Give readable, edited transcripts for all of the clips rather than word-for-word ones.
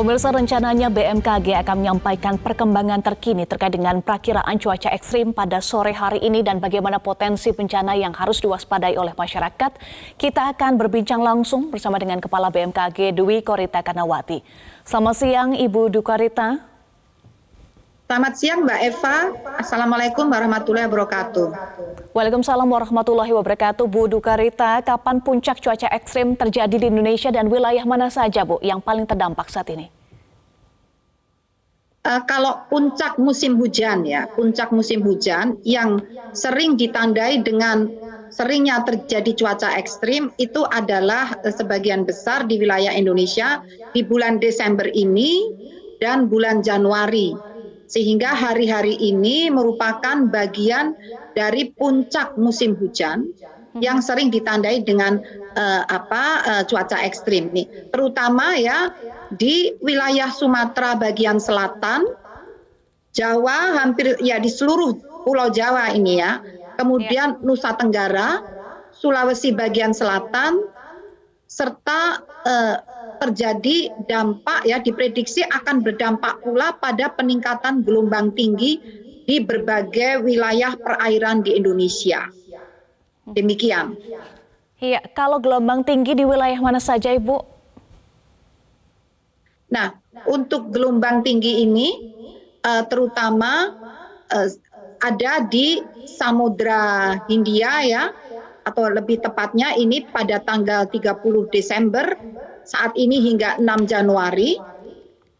Pemirsa, rencananya BMKG akan menyampaikan perkembangan terkini terkait dengan perakiraan cuaca ekstrim pada sore hari ini dan bagaimana potensi bencana yang harus diwaspadai oleh masyarakat. Kita akan berbincang langsung bersama dengan Kepala BMKG Dwi Korita Karnawati. Selamat siang Ibu Dwi Korita. Selamat siang Mbak Eva. Assalamualaikum warahmatullahi wabarakatuh. Waalaikumsalam warahmatullahi wabarakatuh. Bu Dwi Korita, kapan puncak cuaca ekstrim terjadi di Indonesia dan wilayah mana saja Bu yang paling terdampak saat ini? Kalau puncak musim hujan ya, puncak musim hujan yang sering ditandai dengan seringnya terjadi cuaca ekstrim itu adalah sebagian besar di wilayah Indonesia di bulan Desember ini dan bulan Januari. Sehingga hari-hari ini merupakan bagian dari puncak musim hujan yang sering ditandai dengan cuaca ekstrim nih, terutama ya di wilayah Sumatera bagian selatan, Jawa hampir ya di seluruh Pulau Jawa ini ya, kemudian Nusa Tenggara, Sulawesi bagian selatan, serta terjadi dampak ya diprediksi akan berdampak pula pada peningkatan gelombang tinggi di berbagai wilayah perairan di Indonesia. Demikian. Iya, kalau gelombang tinggi di wilayah mana saja Ibu? Nah, untuk gelombang tinggi ini terutama ada di Samudra Hindia ya, atau lebih tepatnya ini pada tanggal 30 Desember saat ini hingga 6 Januari,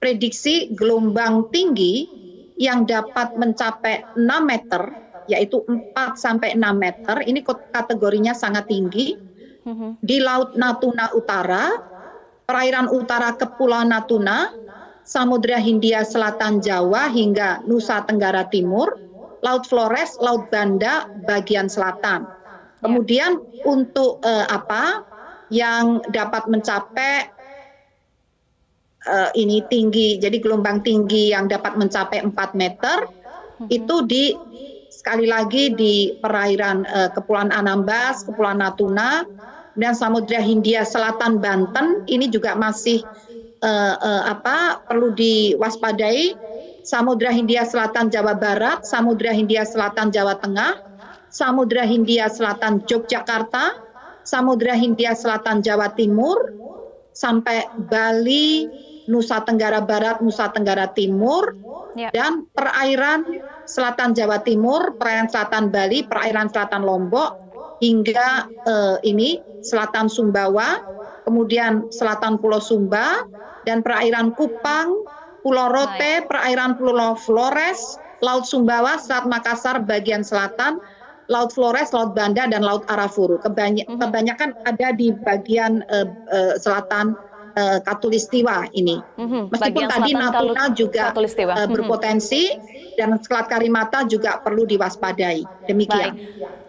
prediksi gelombang tinggi yang dapat mencapai 6 meter, yaitu 4 sampai 6 meter, ini kategorinya sangat tinggi, di Laut Natuna Utara, perairan utara Kepulauan Natuna, Samudra Hindia Selatan Jawa hingga Nusa Tenggara Timur, Laut Flores, Laut Banda bagian selatan. Kemudian untuk yang dapat mencapai ini tinggi, jadi gelombang tinggi yang dapat mencapai 4 meter itu di sekali lagi di perairan Kepulauan Anambas, Kepulauan Natuna, dan Samudra Hindia Selatan Banten ini juga masih perlu diwaspadai. Samudra Hindia Selatan Jawa Barat, Samudra Hindia Selatan Jawa Tengah, Samudra Hindia Selatan Yogyakarta, Samudra Hindia Selatan Jawa Timur, sampai Bali, Nusa Tenggara Barat, Nusa Tenggara Timur, dan perairan selatan Jawa Timur, perairan selatan Bali, perairan selatan Lombok, hingga ini selatan Sumbawa, kemudian selatan Pulau Sumba, dan perairan Kupang, Pulau Rote, perairan Pulau Flores, Laut Sumbawa, Selat Makassar bagian selatan, Laut Flores, Laut Banda, dan Laut Arafuru. Kebanyakan ada di bagian selatan Katulistiwa ini. Meskipun tadi Natuna juga berpotensi dan Selat Karimata juga perlu diwaspadai. Demikian.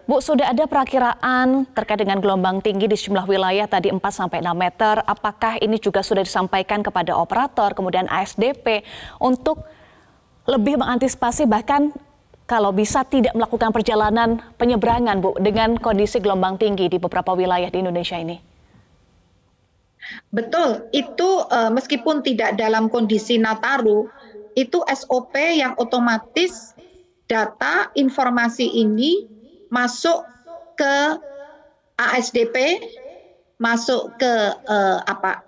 Bu, sudah ada perakiraan terkait dengan gelombang tinggi di sejumlah wilayah tadi 4 sampai 6 meter. Apakah ini juga sudah disampaikan kepada operator, kemudian ASDP untuk lebih mengantisipasi bahkan kalau bisa tidak melakukan perjalanan penyeberangan, Bu, dengan kondisi gelombang tinggi di beberapa wilayah di Indonesia ini? Betul, itu meskipun tidak dalam kondisi Nataru, itu SOP yang otomatis data informasi ini masuk ke ASDP, masuk ke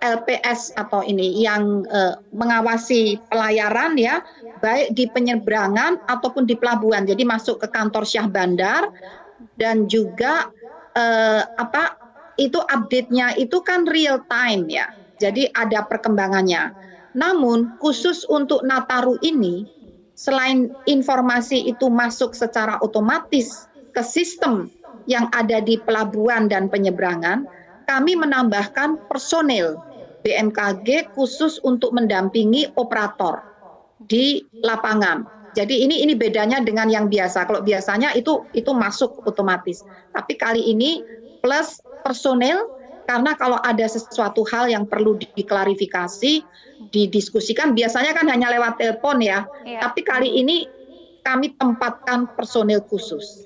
LPS atau ini yang mengawasi pelayaran ya, baik di penyeberangan ataupun di pelabuhan. Jadi masuk ke kantor Syah Bandar dan juga itu update-nya itu kan real time ya. Jadi ada perkembangannya. Namun khusus untuk Nataru ini, selain informasi itu masuk secara otomatis ke sistem yang ada di pelabuhan dan penyeberangan, kami menambahkan personil BMKG khusus untuk mendampingi operator di lapangan. Jadi ini bedanya dengan yang biasa. Kalau biasanya itu masuk otomatis. Tapi kali ini plus personil, karena kalau ada sesuatu hal yang perlu diklarifikasi, didiskusikan, biasanya kan hanya lewat telepon ya. Tapi kali ini kami tempatkan personil khusus.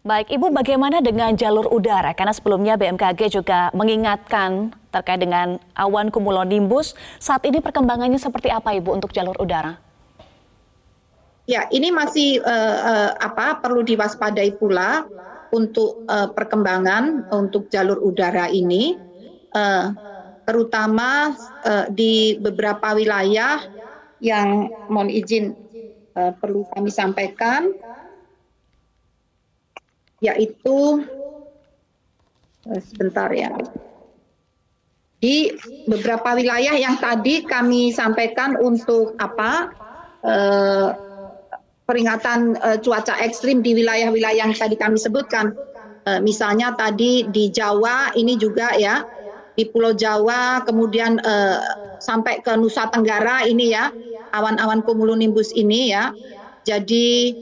Baik, Ibu, bagaimana dengan jalur udara? Karena sebelumnya BMKG juga mengingatkan terkait dengan awan cumulonimbus. Saat ini perkembangannya seperti apa, Ibu, untuk jalur udara? Ya, ini masih perlu diwaspadai pula untuk perkembangan untuk jalur udara ini, terutama di beberapa wilayah yang mohon izin perlu kami sampaikan, yaitu sebentar ya. Di beberapa wilayah yang tadi kami sampaikan untuk peringatan cuaca ekstrim di wilayah-wilayah yang tadi kami sebutkan. Misalnya tadi di Jawa ini juga ya, di Pulau Jawa, kemudian sampai ke Nusa Tenggara ini ya, awan-awan cumulonimbus ini ya. Jadi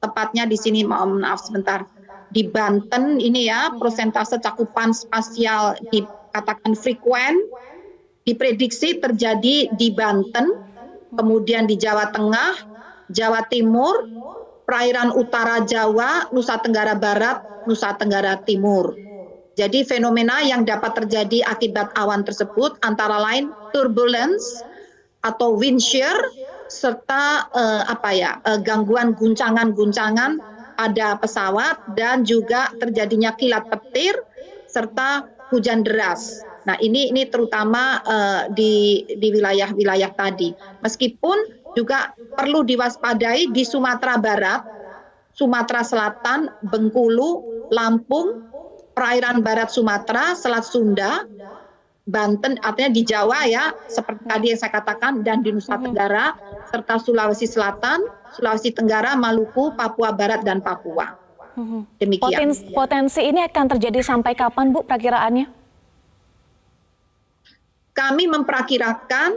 tepatnya di sini, maaf sebentar, di Banten ini ya, persentase cakupan spasial dikatakan frekuen, diprediksi terjadi di Banten, kemudian di Jawa Tengah, Jawa Timur, perairan utara Jawa, Nusa Tenggara Barat, Nusa Tenggara Timur. Jadi fenomena yang dapat terjadi akibat awan tersebut antara lain turbulence atau wind shear, serta gangguan guncangan-guncangan pada pesawat, dan juga terjadinya kilat petir serta hujan deras. Nah, ini terutama di wilayah-wilayah tadi. Meskipun juga perlu diwaspadai di Sumatera Barat, Sumatera Selatan, Bengkulu, Lampung, perairan barat Sumatera, Selat Sunda, Banten, artinya di Jawa ya, seperti tadi yang saya katakan, dan di Nusa Tenggara, serta Sulawesi Selatan, Sulawesi Tenggara, Maluku, Papua Barat, dan Papua. Demikian. Potensi ini akan terjadi sampai kapan, Bu, perakiraannya? Kami memperkirakan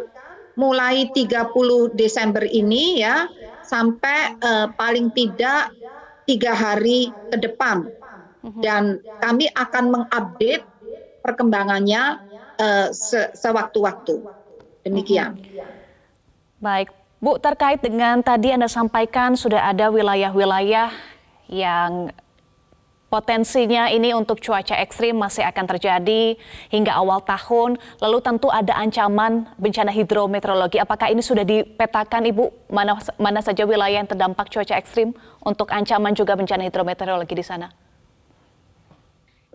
mulai 30 Desember ini ya, sampai paling tidak 3 hari ke depan. Dan kami akan mengupdate perkembangannya sewaktu-waktu. Demikian. Baik, Bu, terkait dengan tadi Anda sampaikan sudah ada wilayah-wilayah yang potensinya ini untuk cuaca ekstrim masih akan terjadi hingga awal tahun. Lalu tentu ada ancaman bencana hidrometeorologi. Apakah ini sudah dipetakan, Ibu, mana saja wilayah yang terdampak cuaca ekstrim untuk ancaman juga bencana hidrometeorologi di sana?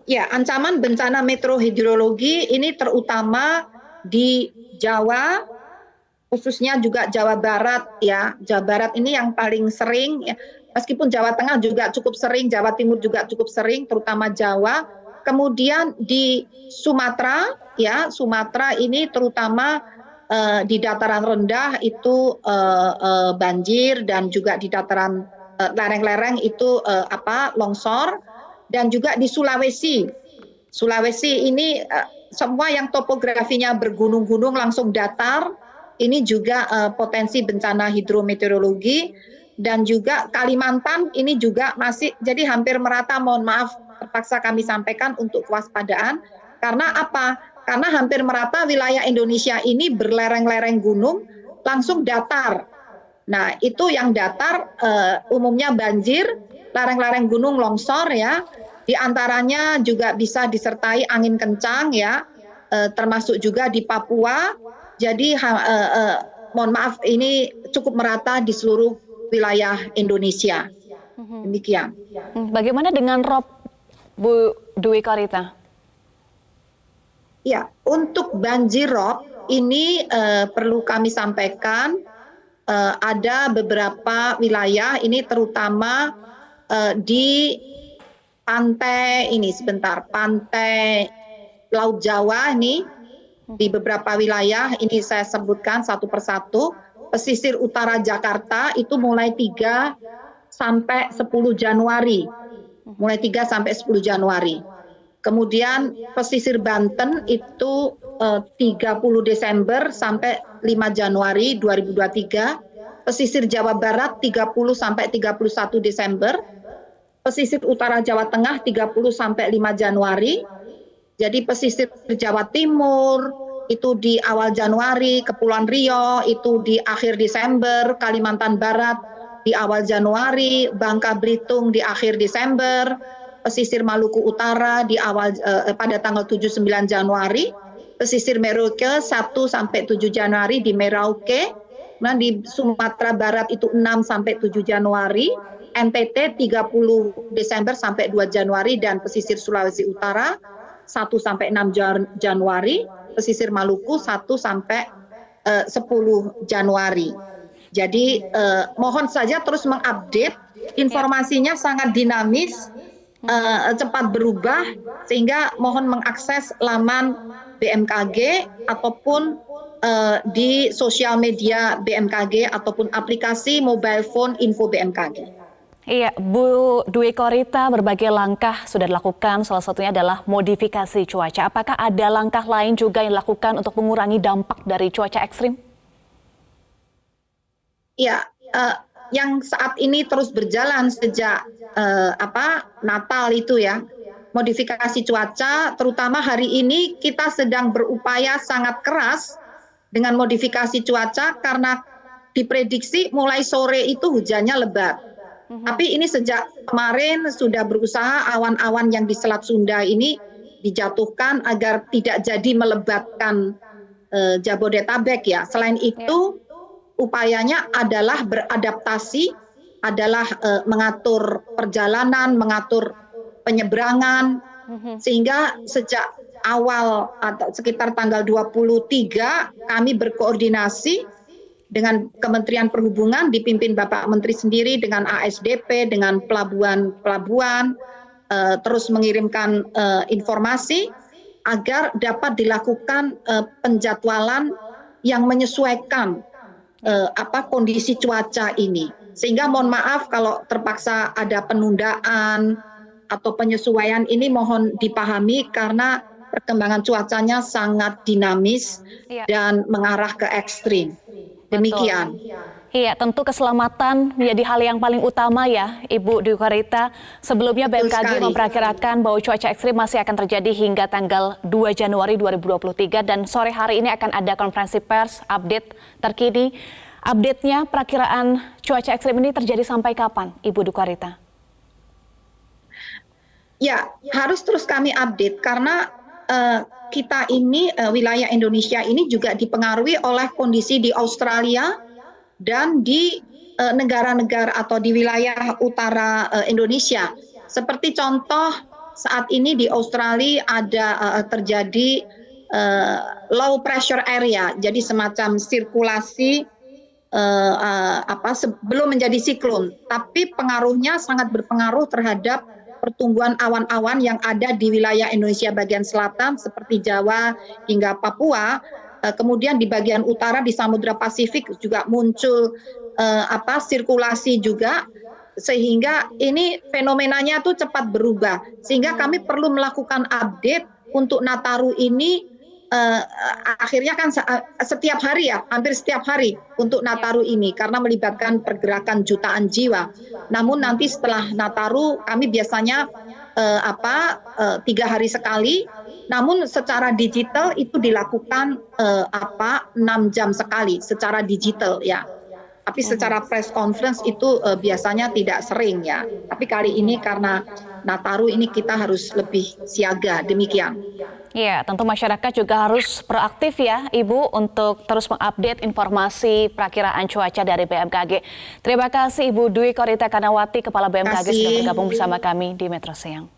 Ya, ancaman bencana meteorologi ini terutama di Jawa, khususnya juga Jawa Barat ya. Jawa Barat ini yang paling sering ya. Meskipun Jawa Tengah juga cukup sering, Jawa Timur juga cukup sering, terutama Jawa. Kemudian di Sumatera ya, Sumatera ini terutama di dataran rendah itu banjir, dan juga di dataran lereng-lereng itu longsor. Dan juga di Sulawesi. Sulawesi ini semua yang topografinya bergunung-gunung langsung datar, ini juga potensi bencana hidrometeorologi. Dan juga Kalimantan ini juga masih, jadi hampir merata, mohon maaf terpaksa kami sampaikan untuk kewaspadaan. Karena apa? Karena hampir merata wilayah Indonesia ini berlereng-lereng gunung langsung datar. Nah, itu yang datar umumnya banjir, lereng-lereng gunung longsor ya. Di antaranya juga bisa disertai angin kencang ya, termasuk juga di Papua. Jadi mohon maaf, ini cukup merata di seluruh wilayah Indonesia. Demikian. Bagaimana dengan rob, Bu Dwi Korita? Ya, untuk banjir rob ini perlu kami sampaikan, ada beberapa wilayah ini terutama di pantai ini, pantai Laut Jawa ini, di beberapa wilayah ini saya sebutkan satu persatu. Pesisir utara Jakarta itu mulai 3 sampai 10 Januari. Mulai 3 sampai 10 Januari. Kemudian pesisir Banten itu 30 Desember sampai 5 Januari 2023. Pesisir Jawa Barat 30 sampai 31 Desember. Pesisir utara Jawa Tengah 30 sampai 5 Januari. Jadi pesisir Jawa Timur itu di awal Januari, Kepulauan Riau itu di akhir Desember, Kalimantan Barat di awal Januari, Bangka Belitung di akhir Desember, pesisir Maluku Utara di awal pada tanggal 7-9 Januari, pesisir Merauke 1 sampai 7 Januari di Merauke, nah di Sumatera Barat itu 6 sampai 7 Januari, NTT 30 Desember sampai 2 Januari dan pesisir Sulawesi Utara 1 sampai 6 Januari, pesisir Maluku 1 sampai 10 Januari. Jadi mohon saja terus mengupdate, informasinya sangat dinamis, cepat berubah, sehingga mohon mengakses laman BMKG ataupun di sosial media BMKG ataupun aplikasi mobile phone info BMKG. Iya, Bu Dwi Korita, berbagai langkah sudah dilakukan, salah satunya adalah modifikasi cuaca. Apakah ada langkah lain juga yang dilakukan untuk mengurangi dampak dari cuaca ekstrim? Ya, yang saat ini terus berjalan sejak Natal itu ya, modifikasi cuaca, terutama hari ini kita sedang berupaya sangat keras dengan modifikasi cuaca karena diprediksi mulai sore itu hujannya lebat. Tapi ini sejak kemarin sudah berusaha awan-awan yang di Selat Sunda ini dijatuhkan agar tidak jadi melebatkan Jabodetabek ya. Selain itu, upayanya adalah beradaptasi, adalah mengatur perjalanan, mengatur penyeberangan, sehingga sejak awal atau sekitar tanggal 23 kami berkoordinasi dengan Kementerian Perhubungan dipimpin Bapak Menteri sendiri dengan ASDP, dengan pelabuhan-pelabuhan, terus mengirimkan informasi agar dapat dilakukan penjadwalan yang menyesuaikan kondisi cuaca ini, sehingga mohon maaf kalau terpaksa ada penundaan atau penyesuaian ini, mohon dipahami karena perkembangan cuacanya sangat dinamis dan mengarah ke ekstrim. Demikian. Iya, tentu keselamatan menjadi hal yang paling utama ya, Ibu Dwi Korita. Sebelumnya BMKG memperkirakan bahwa cuaca ekstrim masih akan terjadi hingga tanggal 2 Januari 2023 dan sore hari ini akan ada konferensi pers update terkini. Update-nya perakiraan cuaca ekstrim ini terjadi sampai kapan, Ibu Dwi Korita? Ya, harus terus kami update karena kita ini, wilayah Indonesia ini juga dipengaruhi oleh kondisi di Australia dan di negara-negara atau di wilayah utara Indonesia. Seperti contoh saat ini di Australia ada terjadi low pressure area, jadi semacam sirkulasi belum menjadi siklon, tapi pengaruhnya sangat berpengaruh terhadap pertumbuhan awan-awan yang ada di wilayah Indonesia bagian selatan seperti Jawa hingga Papua. Kemudian di bagian utara di Samudra Pasifik juga muncul sirkulasi juga, sehingga ini fenomenanya tuh cepat berubah, sehingga kami perlu melakukan update untuk Nataru ini. Akhirnya kan setiap hari ya, hampir setiap hari untuk Nataru ini karena melibatkan pergerakan jutaan jiwa. Namun nanti setelah Nataru kami biasanya 3 hari sekali, namun secara digital itu dilakukan 6 jam sekali secara digital ya. Tapi secara press conference itu biasanya tidak sering ya. Tapi kali ini karena Nataru ini kita harus lebih siaga, demikian. Ya, tentu masyarakat juga harus proaktif ya, Ibu, untuk terus mengupdate informasi perakiraan cuaca dari BMKG. Terima kasih Ibu Dwi Korita Kanawati, Kepala BMKG sudah bergabung bersama kami di Metro Siang.